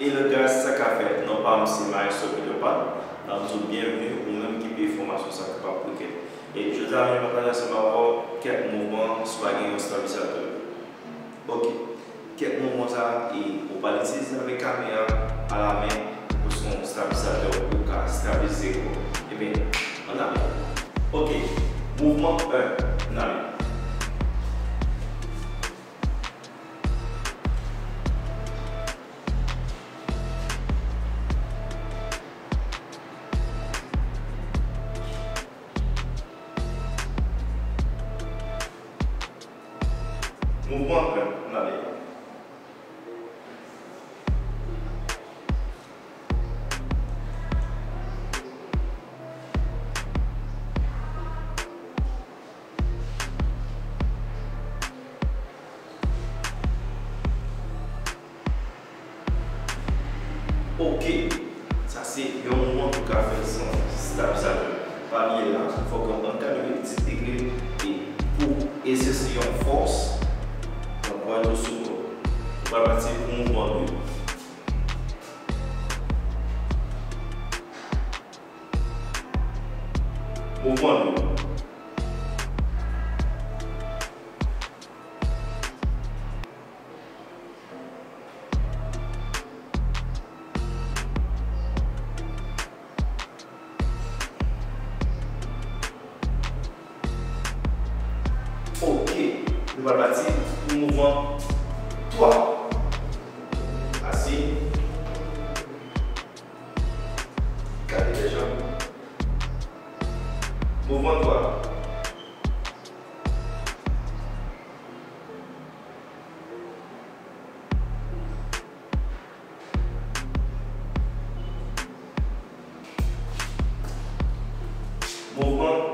Et le gars, ça qu'a fait, non pas si mal sur le pas, dans tout bienvenue ou même qui peut formation ça pas pour que. Et je vous ai partager ensemble quelques mouvements sur un stabilisateur. Ok, quelques mouvements ça et on va l'utiliser avec caméra à la main pour son stabilisateur pour stabiliser. Et bien, on a. Ok, mouvement 1, on a. Mouvement 1, on a. Ok, ça c'est un moment pour faire son stabilisateur. Parmi là, il faut qu'on encadre les petites aiguilles et pour exercer une force, on va être souple. On va partir pour le mouvement 2. Mouvement 2. Ok, nous allons partir pour le mouvement 3. Assis. Calez les jambes. Mouvement 3. Mouvement